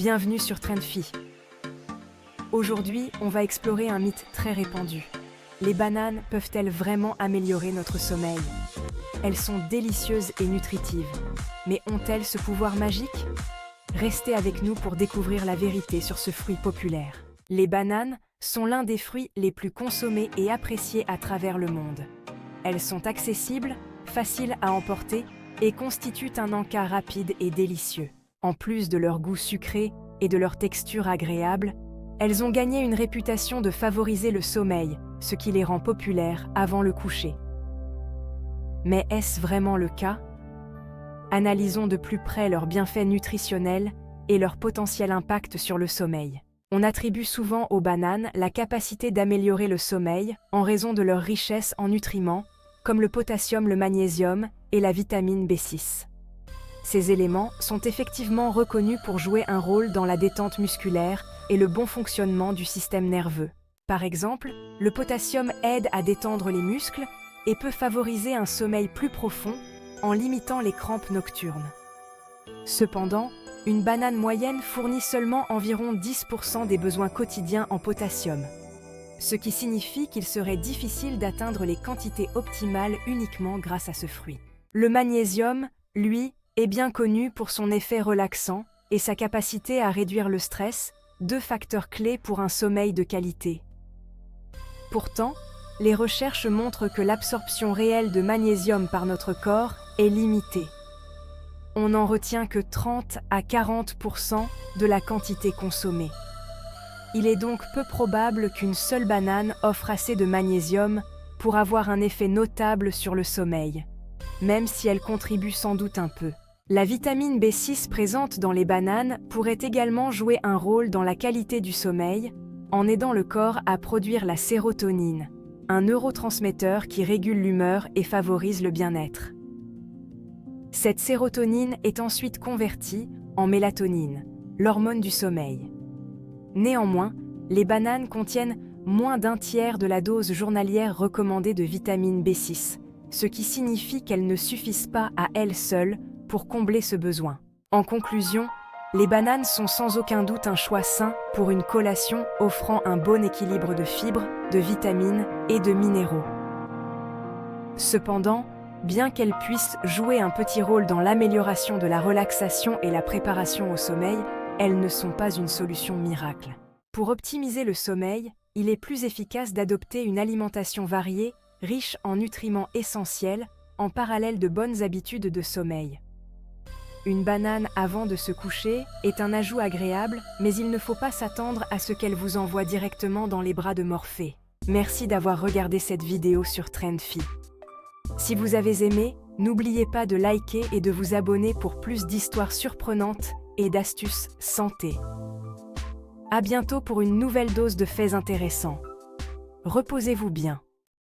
Bienvenue sur Trendfi. Aujourd'hui, on va explorer un mythe très répandu. Les bananes peuvent-elles vraiment améliorer notre sommeil? Elles sont délicieuses et nutritives. Mais ont-elles ce pouvoir magique? Restez avec nous pour découvrir la vérité sur ce fruit populaire. Les bananes sont l'un des fruits les plus consommés et appréciés à travers le monde. Elles sont accessibles, faciles à emporter et constituent un encas rapide et délicieux. En plus de leur goût sucré et de leur texture agréable, elles ont gagné une réputation de favoriser le sommeil, ce qui les rend populaires avant le coucher. Mais est-ce vraiment le cas? Analysons de plus près leurs bienfaits nutritionnels et leur potentiel impact sur le sommeil. On attribue souvent aux bananes la capacité d'améliorer le sommeil en raison de leur richesse en nutriments, comme le potassium, le magnésium et la vitamine B6. Ces éléments sont effectivement reconnus pour jouer un rôle dans la détente musculaire et le bon fonctionnement du système nerveux. Par exemple, le potassium aide à détendre les muscles et peut favoriser un sommeil plus profond en limitant les crampes nocturnes. Cependant, une banane moyenne fournit seulement environ 10% des besoins quotidiens en potassium, ce qui signifie qu'il serait difficile d'atteindre les quantités optimales uniquement grâce à ce fruit. Le magnésium, lui, est bien connu pour son effet relaxant et sa capacité à réduire le stress, deux facteurs clés pour un sommeil de qualité. Pourtant, les recherches montrent que l'absorption réelle de magnésium par notre corps est limitée. On n'en retient que 30 à 40% de la quantité consommée. Il est donc peu probable qu'une seule banane offre assez de magnésium pour avoir un effet notable sur le sommeil, même si elle contribue sans doute un peu. La vitamine B6 présente dans les bananes pourrait également jouer un rôle dans la qualité du sommeil, en aidant le corps à produire la sérotonine, un neurotransmetteur qui régule l'humeur et favorise le bien-être. Cette sérotonine est ensuite convertie en mélatonine, l'hormone du sommeil. Néanmoins, les bananes contiennent moins d'un tiers de la dose journalière recommandée de vitamine B6, ce qui signifie qu'elles ne suffisent pas à elles seules pour combler ce besoin. En conclusion, les bananes sont sans aucun doute un choix sain pour une collation offrant un bon équilibre de fibres, de vitamines et de minéraux. Cependant, bien qu'elles puissent jouer un petit rôle dans l'amélioration de la relaxation et la préparation au sommeil, elles ne sont pas une solution miracle. Pour optimiser le sommeil, il est plus efficace d'adopter une alimentation variée, riche en nutriments essentiels, en parallèle de bonnes habitudes de sommeil. Une banane avant de se coucher est un ajout agréable, mais il ne faut pas s'attendre à ce qu'elle vous envoie directement dans les bras de Morphée. Merci d'avoir regardé cette vidéo sur Trendfi. Si vous avez aimé, n'oubliez pas de liker et de vous abonner pour plus d'histoires surprenantes et d'astuces santé. À bientôt pour une nouvelle dose de faits intéressants. Reposez-vous bien.